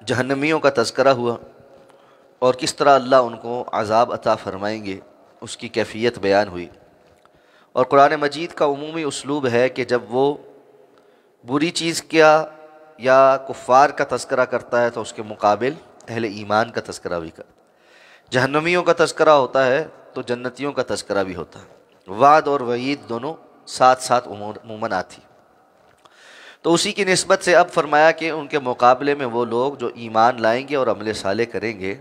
جہنمیوں کا تذکرہ ہوا اور کس طرح اللہ ان کو عذاب عطا فرمائیں گے اس کی کیفیت بیان ہوئی۔ اور قرآن مجید کا عمومی اسلوب ہے کہ جب وہ بری چیز کیا یا کفار کا تذکرہ کرتا ہے تو اس کے مقابل اہل ایمان کا تذکرہ بھی کرتا ہے۔ جہنمیوں کا تذکرہ ہوتا ہے تو جنتیوں کا تذکرہ بھی ہوتا ہے، وعد اور وعید دونوں ساتھ ساتھ عموماً آتی۔ تو اسی کی نسبت سے اب فرمایا کہ ان کے مقابلے میں وہ لوگ جو ایمان لائیں گے اور عمل صالح کریں گے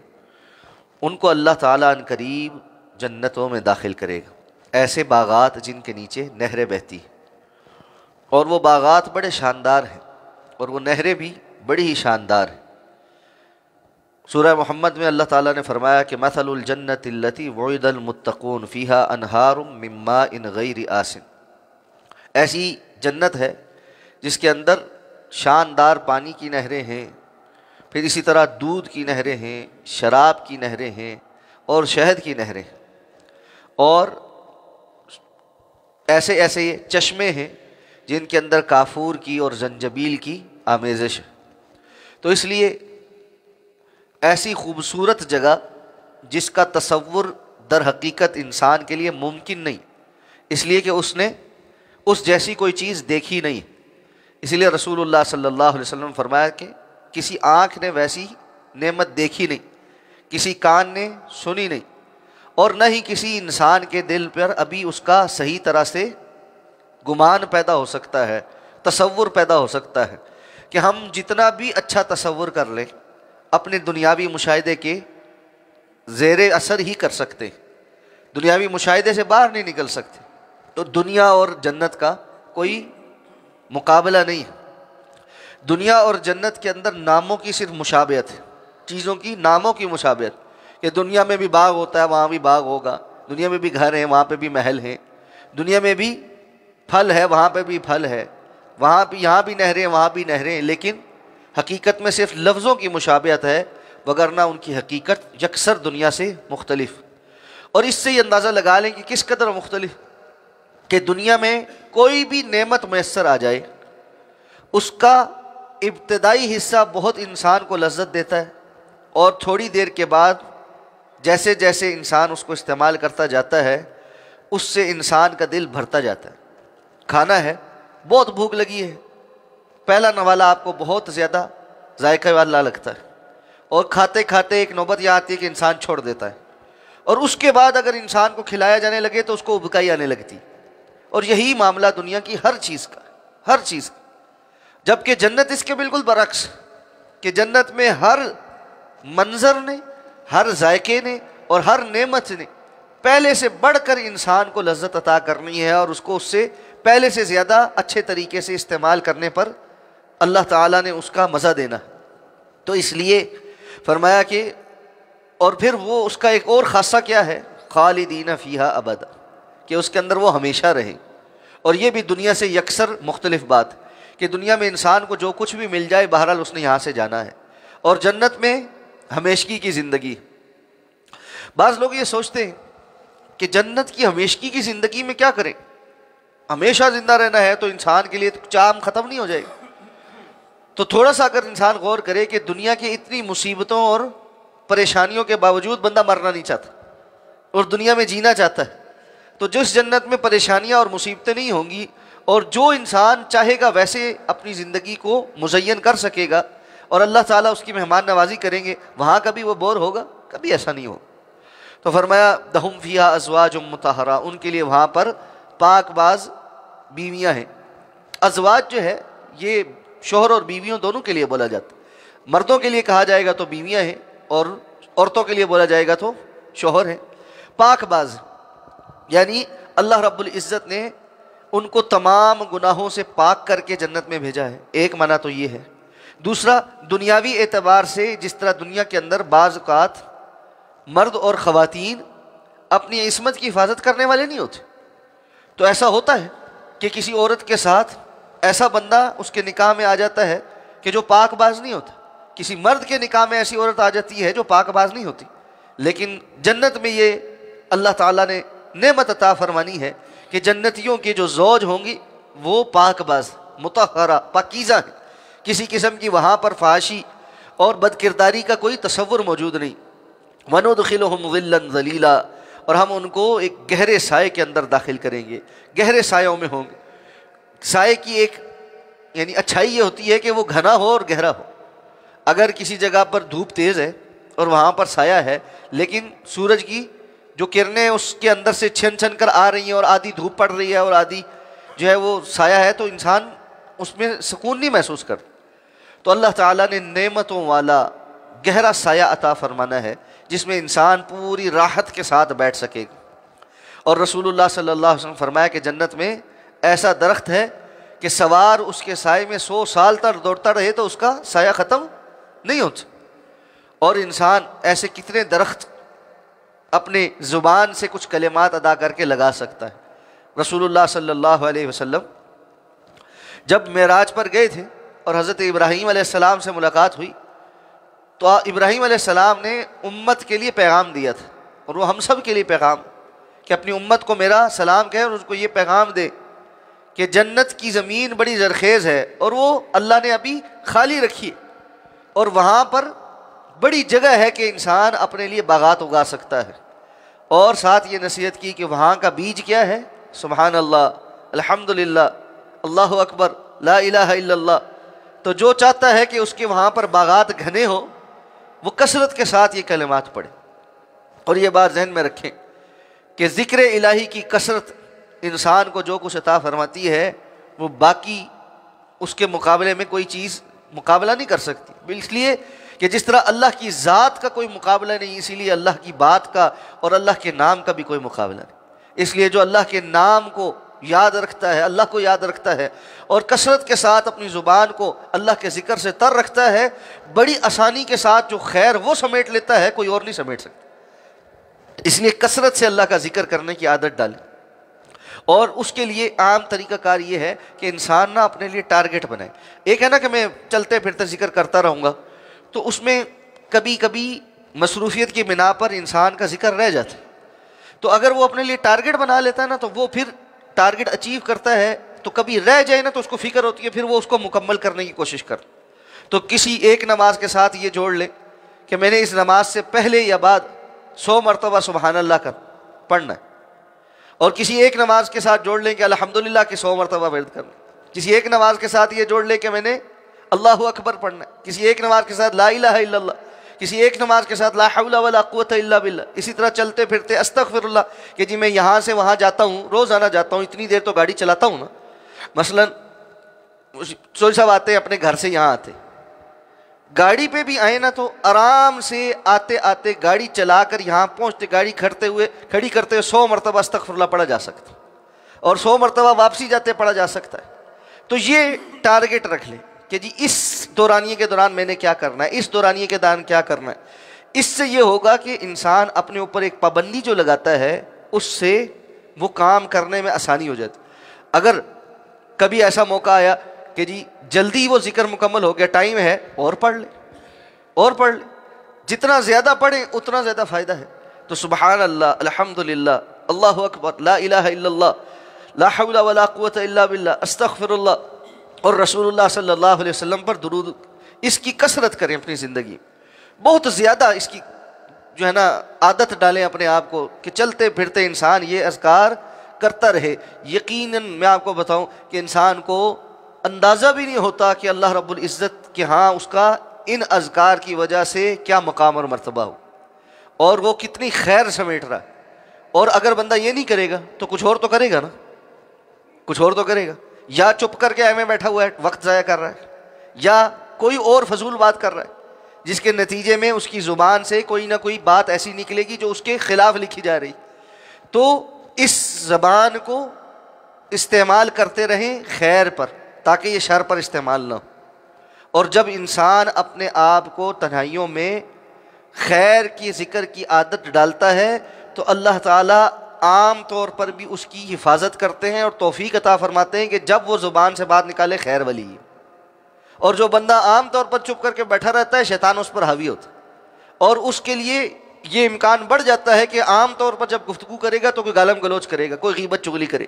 ان کو اللہ تعالیٰ عنقریب قریب جنتوں میں داخل کرے گا، ایسے باغات جن کے نیچے نہریں بہتی ہیں، اور وہ باغات بڑے شاندار ہیں اور وہ نہریں بھی بڑی ہی شاندار ہیں۔ سورہ محمد میں اللہ تعالیٰ نے فرمایا کہ مثل الجنت التی وعد المتقون فیہا انہار من ماء غیر آسن، ایسی جنت ہے جس کے اندر شاندار پانی کی نہریں ہیں، پھر اسی طرح دودھ کی نہریں ہیں، شراب کی نہریں ہیں اور شہد کی نہریں ہیں، اور ایسے ایسے چشمے ہیں جن کے اندر کافور کی اور زنجبیل کی آمیزش ہے۔ تو اس لیے ایسی خوبصورت جگہ جس کا تصور در حقیقت انسان کے لیے ممکن نہیں، اس لیے کہ اس نے اس جیسی کوئی چیز دیکھی نہیں، اسی لیے رسول اللہ صلی اللہ علیہ وسلم فرمایا کہ کسی آنکھ نے ویسی نعمت دیکھی نہیں، کسی کان نے سنی نہیں، اور نہ ہی کسی انسان کے دل پر ابھی اس کا صحیح طرح سے گمان پیدا ہو سکتا ہے، تصور پیدا ہو سکتا ہے کہ ہم جتنا بھی اچھا تصور کر لیں اپنے دنیاوی مشاہدے کے زیر اثر ہی کر سکتے ہیں، دنیاوی مشاہدے سے باہر نہیں نکل سکتے۔ تو دنیا اور جنت کا کوئی مقابلہ نہیں ہے۔ دنیا اور جنت کے اندر ناموں کی صرف مشابہت ہے، چیزوں کی ناموں کی مشابہت، کہ دنیا میں بھی باغ ہوتا ہے وہاں بھی باغ ہوگا، دنیا میں بھی گھر ہیں وہاں پہ بھی محل ہیں، دنیا میں بھی پھل ہے وہاں پہ بھی پھل ہے، وہاں بھی یہاں بھی نہریں وہاں بھی نہریں، لیکن حقیقت میں صرف لفظوں کی مشابہت ہے، وگرنہ ان کی حقیقت یکسر دنیا سے مختلف۔ اور اس سے یہ اندازہ لگا لیں کہ کس قدر مختلف، کہ دنیا میں کوئی بھی نعمت میسر آ جائے اس کا ابتدائی حصہ بہت انسان کو لذت دیتا ہے، اور تھوڑی دیر کے بعد جیسے جیسے انسان اس کو استعمال کرتا جاتا ہے اس سے انسان کا دل بھرتا جاتا ہے۔ کھانا ہے، بہت بھوک لگی ہے، پہلا نوالا آپ کو بہت زیادہ ذائقہ والا لگتا ہے، اور کھاتے کھاتے ایک نوبت یہ آتی ہے کہ انسان چھوڑ دیتا ہے، اور اس کے بعد اگر انسان کو کھلایا جانے لگے تو اس کو ابکائی آنے لگتی، اور یہی معاملہ دنیا کی ہر چیز کا، ہر چیز کا۔ جبکہ جنت اس کے بالکل برعکس، کہ جنت میں ہر منظر نے، ہر ذائقے نے اور ہر نعمت نے پہلے سے بڑھ کر انسان کو لذت عطا کرنی ہے، اور اس کو اس سے پہلے سے زیادہ اچھے طریقے سے استعمال کرنے پر اللہ تعالیٰ نے اس کا مزہ دینا۔ تو اس لیے فرمایا کہ اور پھر وہ اس کا ایک اور خاصہ کیا ہے، خالدین فیہا ابدا، کہ اس کے اندر وہ ہمیشہ رہیں۔ اور یہ بھی دنیا سے یکسر مختلف بات کہ دنیا میں انسان کو جو کچھ بھی مل جائے بہرحال اس نے یہاں سے جانا ہے، اور جنت میں ہمیشگی کی زندگی۔ بعض لوگ یہ سوچتے ہیں کہ جنت کی ہمیشگی کی زندگی میں کیا کریں، ہمیشہ زندہ رہنا ہے تو انسان کے لیے چام ختم نہیں ہو جائے گا۔ تو تھوڑا سا اگر انسان غور کرے کہ دنیا کی اتنی مصیبتوں اور پریشانیوں کے باوجود بندہ مرنا نہیں چاہتا اور دنیا میں جینا چاہتا ہے، تو جس جنت میں پریشانیاں اور مصیبتیں نہیں ہوں گی، اور جو انسان چاہے گا ویسے اپنی زندگی کو مزین کر سکے گا، اور اللہ تعالیٰ اس کی مہمان نوازی کریں گے، وہاں کبھی وہ بور ہوگا، کبھی ایسا نہیں ہوگا۔ تو فرمایا لہم فیہا ازواج مطہرہ، ان کے لیے وہاں پر پاک باز بیویاں ہیں۔ ازواج جو ہے یہ شوہر اور بیویوں دونوں کے لیے بولا جاتا ہے، مردوں کے لیے کہا جائے گا تو بیویاں ہیں، اور عورتوں کے لیے بولا جائے گا تو شوہر ہیں۔ پاک باز یعنی اللہ رب العزت نے ان کو تمام گناہوں سے پاک کر کے جنت میں بھیجا ہے، ایک معنی تو یہ ہے۔ دوسرا، دنیاوی اعتبار سے جس طرح دنیا کے اندر بعض اوقات مرد اور خواتین اپنی عصمت کی حفاظت کرنے والے نہیں ہوتے، تو ایسا ہوتا ہے کہ کسی عورت کے ساتھ ایسا بندہ اس کے نکاح میں آ جاتا ہے کہ جو پاک باز نہیں ہوتا، کسی مرد کے نکاح میں ایسی عورت آ جاتی ہے جو پاک باز نہیں ہوتی، لیکن جنت میں یہ اللہ تعالیٰ نے نعمت عطا فرمانی ہے کہ جنتیوں کے جو زوج ہوں گی وہ پاک باز مطہرہ پاکیزہ ہیں، کسی قسم کی وہاں پر فحاشی اور بد کرداری کا کوئی تصور موجود نہیں۔ وَنُدْخِلُهُمْ ظِلًّا ظَلِيلًا، اور ہم ان کو ایک گہرے سائے کے اندر داخل کریں گے، گہرے سایوں میں ہوں گے۔ سائے کی ایک یعنی اچھائی یہ ہوتی ہے کہ وہ گھنا ہو اور گہرا ہو۔ اگر کسی جگہ پر دھوپ تیز ہے اور وہاں پر سایہ ہے، لیکن سورج کی جو کرنیں اس کے اندر سے چھن چھن کر آ رہی ہیں اور آدھی دھوپ پڑ رہی ہے اور آدھی جو ہے وہ سایہ ہے، تو انسان اس میں سکون نہیں محسوس کرتا۔ تو اللہ تعالیٰ نے نعمتوں والا گہرا سایہ عطا فرمانا ہے جس میں انسان پوری راحت کے ساتھ بیٹھ سکے گا۔ اور رسول اللہ صلی اللہ علیہ وسلم فرمایا کہ جنت میں ایسا درخت ہے کہ سوار اس کے سائے میں 100 سال تک دوڑتا رہے تو اس کا سایہ ختم نہیں ہوتا۔ اور انسان ایسے کتنے درخت اپنے زبان سے کچھ کلمات ادا کر کے لگا سکتا ہے۔ رسول اللہ صلی اللہ علیہ وسلم جب معراج پر گئے تھے اور حضرت ابراہیم علیہ السلام سے ملاقات ہوئی تو ابراہیم علیہ السلام نے امت کے لیے پیغام دیا تھا، اور وہ ہم سب کے لیے پیغام کہ اپنی امت کو میرا سلام کہے اور اس کو یہ پیغام دے کہ جنت کی زمین بڑی زرخیز ہے اور وہ اللہ نے ابھی خالی رکھی ہے، اور وہاں پر بڑی جگہ ہے کہ انسان اپنے لیے باغات اگا سکتا ہے۔ اور ساتھ یہ نصیحت کی کہ وہاں کا بیج کیا ہے؟ سبحان اللہ، الحمدللہ، اللہ اکبر، لا الہ الا اللہ۔ تو جو چاہتا ہے کہ اس کے وہاں پر باغات گھنے ہو، وہ کثرت کے ساتھ یہ کلمات پڑھے۔ اور یہ بات ذہن میں رکھیں کہ ذکر الہی کی کثرت انسان کو جو کچھ عطا فرماتی ہے وہ باقی اس کے مقابلے میں کوئی چیز مقابلہ نہیں کر سکتی، اس لیے کہ جس طرح اللہ کی ذات کا کوئی مقابلہ نہیں، اسی لیے اللہ کی بات کا اور اللہ کے نام کا بھی کوئی مقابلہ نہیں۔ اس لیے جو اللہ کے نام کو یاد رکھتا ہے، اللہ کو یاد رکھتا ہے اور کثرت کے ساتھ اپنی زبان کو اللہ کے ذکر سے تر رکھتا ہے، بڑی آسانی کے ساتھ جو خیر وہ سمیٹ لیتا ہے، کوئی اور نہیں سمیٹ سکتا۔ اس لیے کثرت سے اللہ کا ذکر کرنے کی عادت ڈالیں۔ اور اس کے لیے عام طریقہ کار یہ ہے کہ انسان نہ اپنے لیے ٹارگٹ بنائے۔ ایک ہے نا کہ میں چلتے پھرتے ذکر کرتا رہوں گا، تو اس میں کبھی کبھی مصروفیت کی بنا پر انسان کا ذکر رہ جاتا ہے۔ تو اگر وہ اپنے لیے ٹارگٹ بنا لیتا ہے نا، تو وہ پھر ٹارگٹ اچیو کرتا ہے، تو کبھی رہ جائے نا تو اس کو فکر ہوتی ہے، پھر وہ اس کو مکمل کرنے کی کوشش کرتا۔ تو کسی ایک نماز کے ساتھ یہ جوڑ لے کہ میں نے اس نماز سے پہلے یا بعد 100 مرتبہ سبحان اللہ پڑھنا ہے، اور کسی ایک نماز کے ساتھ جوڑ لیں کہ الحمدللہ کے 100 مرتبہ ورد کرنا ہے، کسی ایک نماز کے ساتھ یہ جوڑ لیں کہ میں نے اللہ اکبر پڑھنا ہے، کسی ایک نماز کے ساتھ لا الہ الا اللہ، کسی ایک نماز کے ساتھ لا حول ولا قوت الا باللہ۔ اسی طرح چلتے پھرتے استغفر اللہ کہ جی میں یہاں سے وہاں جاتا ہوں، روزانہ جاتا ہوں، اتنی دیر تو گاڑی چلاتا ہوں نا۔ مثلا سوری صاحب آتے اپنے گھر سے یہاں آتے، گاڑی پہ بھی آئے نا تو آرام سے آتے آتے گاڑی چلا کر یہاں پہنچتے گاڑی کھڑی کرتے ہوئے 100 مرتبہ استغفر اللہ پڑھا جا سکتا، اور 100 مرتبہ واپسی جاتے پڑھا جا سکتا ہے۔ تو یہ ٹارگٹ رکھ لیں کہ جی اس دورانیے کے دوران میں نے کیا کرنا ہے، اس دورانیے کے دوران کیا کرنا ہے۔ اس سے یہ ہوگا کہ انسان اپنے اوپر ایک پابندی جو لگاتا ہے، اس سے وہ کام کرنے میں آسانی ہو جاتی۔ اگر کبھی ایسا موقع آیا کہ جی جلدی وہ ذکر مکمل ہو گیا، ٹائم ہے، اور پڑھ لے، اور پڑھ لے، جتنا زیادہ پڑھیں اتنا زیادہ فائدہ ہے۔ تو سبحان اللہ، الحمدللہ، اللہ اکبر، لا الہ الا اللہ، لا حول ولا قوت الا باللہ، استغفر اللہ، اور رسول اللہ صلی اللہ علیہ وسلم پر درود، اس کی کثرت کریں اپنی زندگی، بہت زیادہ اس کی جو ہے نا عادت ڈالیں اپنے آپ کو کہ چلتے پھرتے انسان یہ اذکار کرتا رہے۔ یقیناً میں آپ کو بتاؤں کہ انسان کو اندازہ بھی نہیں ہوتا کہ اللہ رب العزت کے ہاں اس کا ان اذکار کی وجہ سے کیا مقام اور مرتبہ ہو، اور وہ کتنی خیر سمیٹ رہا ہے۔ اور اگر بندہ یہ نہیں کرے گا تو کچھ اور تو کرے گا نا، کچھ اور تو کرے گا، یا چپ کر کے ایویں بیٹھا ہوا ہے وقت ضائع کر رہا ہے، یا کوئی اور فضول بات کر رہا ہے جس کے نتیجے میں اس کی زبان سے کوئی نہ کوئی بات ایسی نکلے گی جو اس کے خلاف لکھی جا رہی۔ تو اس زبان کو استعمال کرتے رہیں خیر پر، تاکہ یہ شر پر استعمال نہ ہو۔ اور جب انسان اپنے آپ کو تنہائیوں میں خیر کی ذکر کی عادت ڈالتا ہے تو اللہ تعالیٰ عام طور پر بھی اس کی حفاظت کرتے ہیں اور توفیق عطا فرماتے ہیں کہ جب وہ زبان سے بات نکالے خیر والی ہے۔ اور جو بندہ عام طور پر چپ کر کے بیٹھا رہتا ہے، شیطان اس پر حاوی ہوتا ہے، اور اس کے لیے یہ امکان بڑھ جاتا ہے کہ عام طور پر جب گفتگو کرے گا تو کوئی گالم گلوچ کرے گا، کوئی غیبت چغلی کرے۔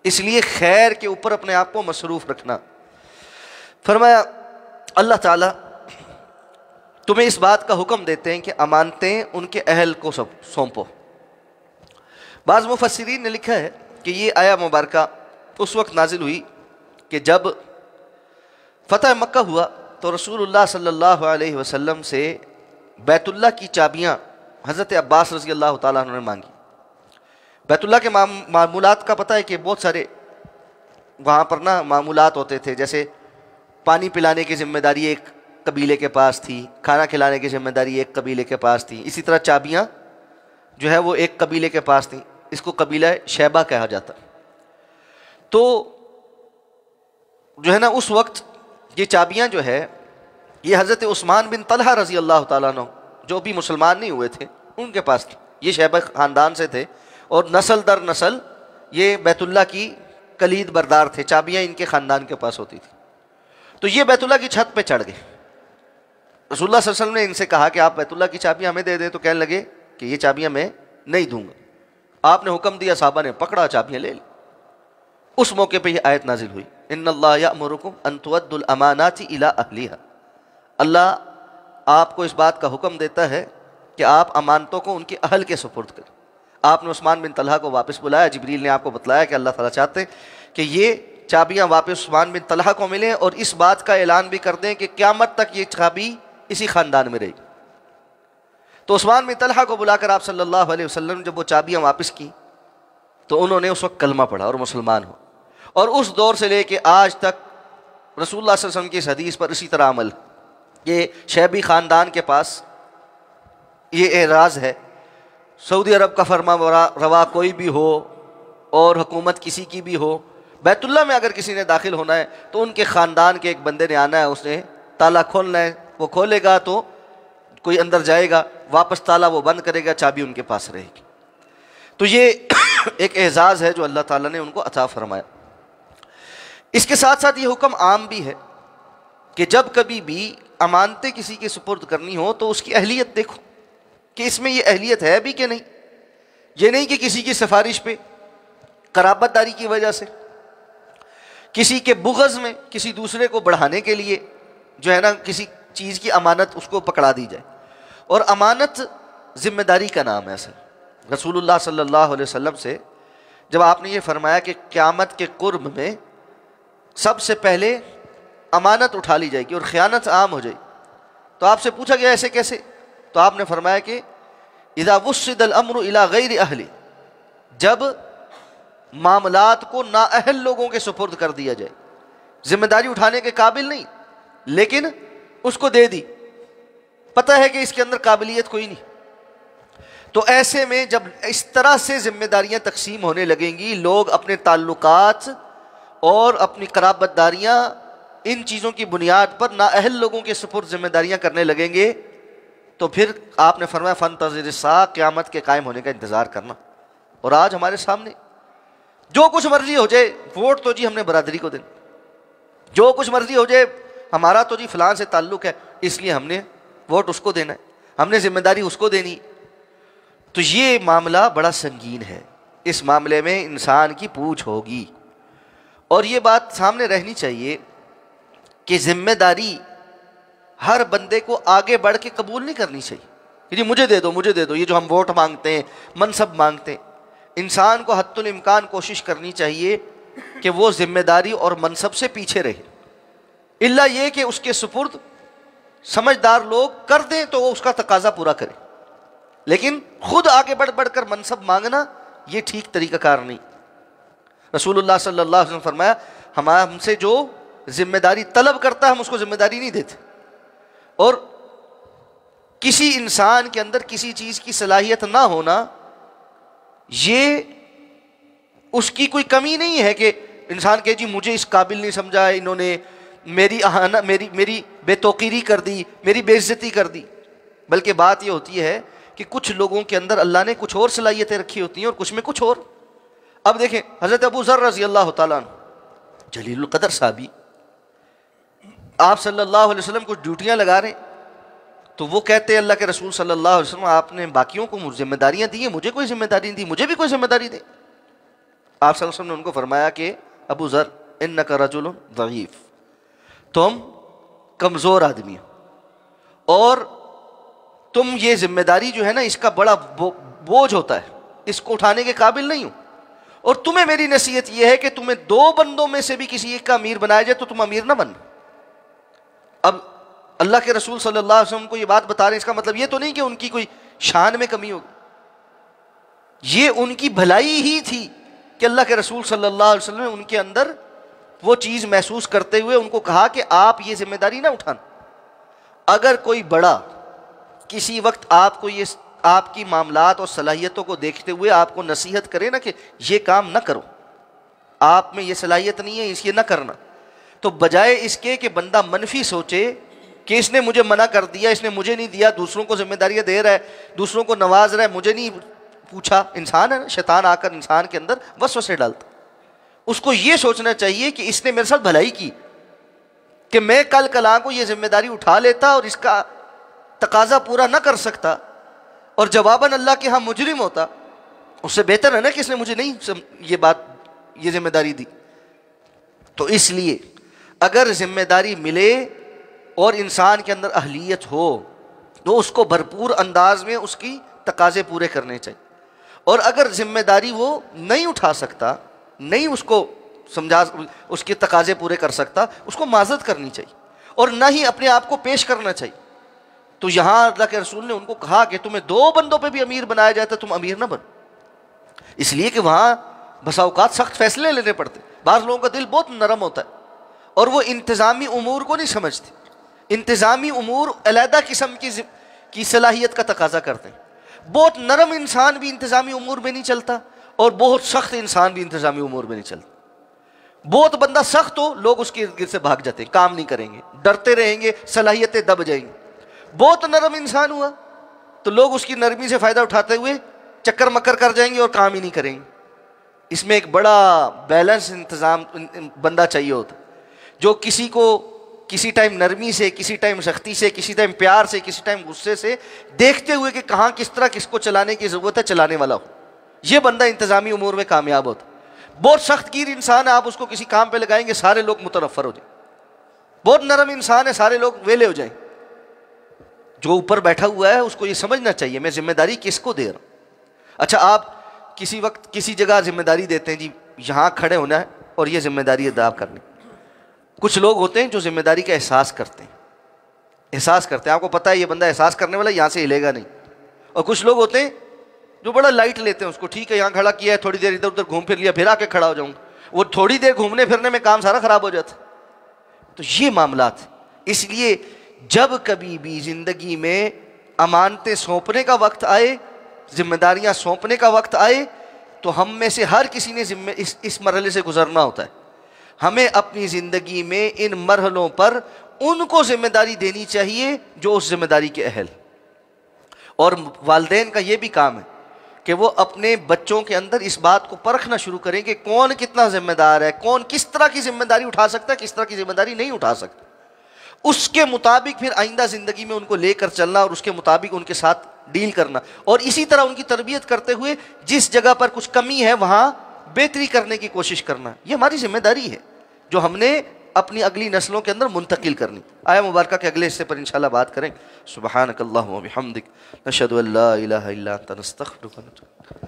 اس لیے خیر کے اوپر اپنے آپ کو مصروف رکھنا۔ فرمایا اللہ تعالیٰ تمہیں اس بات کا حکم دیتے ہیں کہ امانتیں ان کے اہل کو سونپو۔ بعض مفسرین نے لکھا ہے کہ یہ آیا مبارکہ اس وقت نازل ہوئی کہ جب فتح مکہ ہوا تو رسول اللہ صلی اللہ علیہ وسلم سے بیت اللہ کی چابیاں حضرت عباس رضی اللہ تعالیٰ عنہ نے مانگی۔ بیت اللہ کے معمولات کا پتہ ہے کہ بہت سارے وہاں پر نا معمولات ہوتے تھے، جیسے پانی پلانے کی ذمہ داری ایک قبیلے کے پاس تھی، کھانا کھلانے کی ذمہ داری ایک قبیلے کے پاس تھی، اسی طرح چابیاں جو ہے وہ ایک قبیلے کے پاس تھیں، اس کو قبیلہ شیبہ کہا جاتا۔ تو جو ہے نا اس وقت یہ چابیاں جو ہے یہ حضرت عثمان بن طلحہ رضی اللہ تعالیٰ عنہ جو بھی مسلمان نہیں ہوئے تھے ان کے پاس تھی، یہ شیبہ خاندان سے تھے اور نسل در نسل یہ بیت اللہ کی کلید بردار تھے، چابیاں ان کے خاندان کے پاس ہوتی تھی۔ تو یہ بیت اللہ کی چھت پہ چڑھ گئے، رسول اللہ صلی اللہ علیہ وسلم نے ان سے کہا کہ آپ بیت اللہ کی چابیاں ہمیں دے دیں، تو کہنے لگے کہ یہ چابیاں میں نہیں دوں گا۔ آپ نے حکم دیا، صحابہ نے پکڑا، چابیاں لے لی۔ اس موقع پہ یہ آیت نازل ہوئی، ان اللہ یأمرکم ان تؤدوا الامانات الی اہلھا، اللہ آپ کو اس بات کا حکم دیتا ہے کہ آپ امانتوں کو ان کے اہل کے سپرد کریں۔ آپ نے عثمان بن طلحہ کو واپس بلایا، جبریل نے آپ کو بتلایا کہ اللہ تعالیٰ چاہتے ہیں کہ یہ چابیاں واپس عثمان بن طلحہ کو ملیں، اور اس بات کا اعلان بھی کر دیں کہ قیامت تک یہ چابی اسی خاندان میں رہے گی۔ تو عثمان بن طلحہ کو بلا کر آپ صلی اللہ علیہ وسلم جب وہ چابیاں واپس کی تو انہوں نے اس وقت کلمہ پڑھا اور مسلمان ہو، اور اس دور سے لے کے آج تک رسول اللہ صلی اللہ علیہ وسلم کی اس حدیث پر اسی طرح عمل۔ یہ شیبی خاندان کے پاس یہ اعراض ہے، سعودی عرب کا فرما روا کوئی بھی ہو اور حکومت کسی کی بھی ہو، بیت اللہ میں اگر کسی نے داخل ہونا ہے تو ان کے خاندان کے ایک بندے نے آنا ہے، اس نے تالا کھولنا ہے، وہ کھولے گا تو کوئی اندر جائے گا، واپس تالا وہ بند کرے گا، چابی ان کے پاس رہے گی۔ تو یہ ایک اعزاز ہے جو اللہ تعالیٰ نے ان کو عطا فرمایا۔ اس کے ساتھ ساتھ یہ حکم عام بھی ہے کہ جب کبھی بھی امانتیں کسی کے سپرد کرنی ہو تو اس کی اہلیت دیکھو کہ اس میں یہ اہلیت ہے بھی کہ نہیں۔ یہ نہیں کہ کسی کی سفارش پہ، قرابت داری کی وجہ سے، کسی کے بغض میں، کسی دوسرے کو بڑھانے کے لیے جو ہے نا کسی چیز کی امانت اس کو پکڑا دی جائے۔ اور امانت ذمہ داری کا نام ہے اصل۔ رسول اللہ صلی اللہ علیہ وسلم سے جب آپ نے یہ فرمایا کہ قیامت کے قرب میں سب سے پہلے امانت اٹھا لی جائے گی اور خیانت عام ہو جائے گی، تو آپ سے پوچھا گیا ایسے کیسے؟ تو آپ نے فرمایا کہ اذا وسد الامر الی غیر اہل، جب معاملات کو نااہل لوگوں کے سپرد کر دیا جائے، ذمہ داری اٹھانے کے قابل نہیں لیکن اس کو دے دی، پتہ ہے کہ اس کے اندر قابلیت کوئی نہیں، تو ایسے میں جب اس طرح سے ذمہ داریاں تقسیم ہونے لگیں گی، لوگ اپنے تعلقات اور اپنی قرابت داریاں ان چیزوں کی بنیاد پر نااہل لوگوں کے سپرد ذمہ داریاں کرنے لگیں گے، تو پھر آپ نے فرمایا فانتظر الساعہ، قیامت کے قائم ہونے کا انتظار کرنا۔ اور آج ہمارے سامنے جو کچھ مرضی ہو جائے، ووٹ تو جی ہم نے برادری کو دینا، جو کچھ مرضی ہو جائے ہمارا تو جی فلاں سے تعلق ہے اس لیے ہم نے ووٹ اس کو دینا ہے، ہم نے ذمہ داری اس کو دینی۔ تو یہ معاملہ بڑا سنگین ہے، اس معاملے میں انسان کی پوچھ ہوگی، اور یہ بات سامنے رہنی چاہیے کہ ذمہ داری ہر بندے کو آگے بڑھ کے قبول نہیں کرنی چاہیے کہ جی مجھے دے دو مجھے دے دو۔ یہ جو ہم ووٹ مانگتے ہیں، منصب مانگتے ہیں، انسان کو حتی الامکان کوشش کرنی چاہیے کہ وہ ذمہ داری اور منصب سے پیچھے رہے، الا یہ کہ اس کے سپرد سمجھدار لوگ کر دیں تو وہ اس کا تقاضا پورا کرے، لیکن خود آگے بڑھ بڑھ کر منصب مانگنا یہ ٹھیک طریقہ کار نہیں۔ رسول اللہ صلی اللہ علیہ وسلم نے فرمایا ہم سے جو ذمہ داری طلب کرتا ہے ہم اس کو ذمہ داری نہیں دیتے، اور کسی انسان کے اندر کسی چیز کی صلاحیت نہ ہونا یہ اس کی کوئی کمی نہیں ہے کہ انسان کہ جی مجھے اس قابل نہیں سمجھا، انہوں نے میری بے توقیری کر دی، میری بے عزتی کر دی، بلکہ بات یہ ہوتی ہے کہ کچھ لوگوں کے اندر اللہ نے کچھ اور صلاحیتیں رکھی ہوتی ہیں اور کچھ میں کچھ اور۔ اب دیکھیں حضرت ابو ذر رضی اللہ تعالیٰ عنہ جلیل القدر صحابی، آپ صلی اللہ علیہ وسلم کو ڈیوٹیاں لگا رہے ہیں تو وہ کہتے ہیں اللہ کے رسول صلی اللہ علیہ وسلم آپ نے باقیوں کو ذمہ داریاں دی ہیں، مجھے کوئی ذمہ داری نہیں دی، مجھے بھی کوئی ذمہ داری دے۔ آپ صلی اللہ علیہ وسلم نے ان کو فرمایا کہ ابو ذر انک رجل ضعیف، تم کمزور آدمی ہو اور تم یہ ذمہ داری جو ہے نا اس کا بڑا بوجھ ہوتا ہے، اس کو اٹھانے کے قابل نہیں ہو، اور تمہیں میری نصیحت یہ ہے کہ تمہیں 2 بندوں میں سے بھی کسی ایک کا امیر بنایا جائے تو تم امیر نہ بن۔ اب اللہ کے رسول صلی اللہ علیہ وسلم کو یہ بات بتا رہے ہیں، اس کا مطلب یہ تو نہیں کہ ان کی کوئی شان میں کمی ہوگی، یہ ان کی بھلائی ہی تھی کہ اللہ کے رسول صلی اللہ علیہ وسلم نے ان کے اندر وہ چیز محسوس کرتے ہوئے ان کو کہا کہ آپ یہ ذمہ داری نہ اٹھانا۔ اگر کوئی بڑا کسی وقت آپ کو یہ آپ کی معاملات اور صلاحیتوں کو دیکھتے ہوئے آپ کو نصیحت کرے نا کہ یہ کام نہ کرو، آپ میں یہ صلاحیت نہیں ہے، اس یہ نہ کرنا، تو بجائے اس کے کہ بندہ منفی سوچے کہ اس نے مجھے منع کر دیا، اس نے مجھے نہیں دیا، دوسروں کو ذمہ داریاں دے رہا ہے، دوسروں کو نواز رہا ہے، مجھے نہیں پوچھا، انسان ہے نا، شیطان آ کر انسان کے اندر وسوسے ڈالتا، اس کو یہ سوچنا چاہیے کہ اس نے میرے ساتھ بھلائی کی کہ میں کل کلاں کو یہ ذمہ داری اٹھا لیتا اور اس کا تقاضا پورا نہ کر سکتا اور جواباً اللہ کے ہاں مجرم ہوتا، اس سے بہتر ہے نا کہ اس نے مجھے نہیں یہ ذمہ داری دی۔ تو اس لیے اگر ذمہ داری ملے اور انسان کے اندر اہلیت ہو تو اس کو بھرپور انداز میں اس کی تقاضے پورے کرنے چاہیے، اور اگر ذمہ داری وہ نہیں اٹھا سکتا، نہیں اس کو سمجھا اس کے تقاضے پورے کر سکتا، اس کو معذرت کرنی چاہیے اور نہ ہی اپنے آپ کو پیش کرنا چاہیے۔ تو یہاں اللہ کے رسول نے ان کو کہا کہ تمہیں 2 بندوں پہ بھی امیر بنایا جائے تو تم امیر نہ بن، اس لیے کہ وہاں بسا اوقات سخت فیصلے لینے پڑتے، بعض لوگوں کا دل بہت نرم ہوتا ہے اور وہ انتظامی امور کو نہیں سمجھتے، انتظامی امور علیحدہ قسم کی صلاحیت کا تقاضا کرتے ہیں، بہت نرم انسان بھی انتظامی امور میں نہیں چلتا اور بہت سخت انسان بھی انتظامی امور میں نہیں چلتا۔ بہت بندہ سخت ہو، لوگ اس کے ارد گرد سے بھاگ جاتے ہیں، کام نہیں کریں گے، ڈرتے رہیں گے، صلاحیتیں دب جائیں گی۔ بہت نرم انسان ہوا تو لوگ اس کی نرمی سے فائدہ اٹھاتے ہوئے چکر مکر کر جائیں گے اور کام ہی نہیں کریں گے۔ اس میں ایک بڑا بیلنس انتظام بندہ چاہیے ہوتا، جو کسی کو کسی ٹائم نرمی سے، کسی ٹائم سختی سے، کسی ٹائم پیار سے، کسی ٹائم غصے سے دیکھتے ہوئے کہ کہاں کس طرح کس کو چلانے کی ضرورت ہے، چلانے والا ہو، یہ بندہ انتظامی امور میں کامیاب ہوتا۔ بہت سخت گیر انسان ہے، آپ اس کو کسی کام پہ لگائیں گے سارے لوگ متنفر ہو جائیں۔ بہت نرم انسان ہے، سارے لوگ ویلے ہو جائیں۔ جو اوپر بیٹھا ہوا ہے اس کو یہ سمجھنا چاہیے میں ذمہ داری کس کو دے رہا ہوں۔ اچھا، آپ کسی وقت کسی جگہ ذمہ داری دیتے ہیں، جی یہاں کھڑے ہونا ہے اور یہ ذمہ داری ادا کرنی۔ کچھ لوگ ہوتے ہیں جو ذمہ داری کا احساس کرتے ہیں، آپ کو پتہ ہے یہ بندہ احساس کرنے والا یہاں سے ہلے گا نہیں، اور کچھ لوگ ہوتے ہیں جو بڑا لائٹ لیتے ہیں اس کو، ٹھیک ہے یہاں کھڑا کیا ہے، تھوڑی دیر ادھر ادھر گھوم پھر لیا، پھر آ کے کھڑا ہو جاؤں گا، وہ تھوڑی دیر گھومنے پھرنے میں کام سارا خراب ہو جاتا۔ تو یہ معاملات، اس لیے جب کبھی بھی زندگی میں امانتیں سونپنے کا وقت آئے، ذمہ داریاں سونپنے کا وقت آئے، تو ہم میں سے ہر کسی نے اس مرحلے سے گزرنا ہوتا ہے۔ ہمیں اپنی زندگی میں ان مرحلوں پر ان کو ذمہ داری دینی چاہیے جو اس ذمہ داری کے اہل، اور والدین کا یہ بھی کام ہے کہ وہ اپنے بچوں کے اندر اس بات کو پرکھنا شروع کریں کہ کون کتنا ذمہ دار ہے، کون کس طرح کی ذمہ داری اٹھا سکتا ہے، کس طرح کی ذمہ داری نہیں اٹھا سکتا، اس کے مطابق پھر آئندہ زندگی میں ان کو لے کر چلنا اور اس کے مطابق ان کے ساتھ ڈیل کرنا، اور اسی طرح ان کی تربیت کرتے ہوئے جس جگہ پر کچھ کمی ہے وہاں بہتری کرنے کی کوشش کرنا۔ یہ ہماری ذمہ داری ہے جو ہم نے اپنی اگلی نسلوں کے اندر منتقل کرنی۔ آیا مبارکہ کے اگلے حصے پر انشاءاللہ بات کریں۔ سبحانک اللہم و بحمدک، نشہد ان لا الہ الا انت، نستغفرک و نتوب۔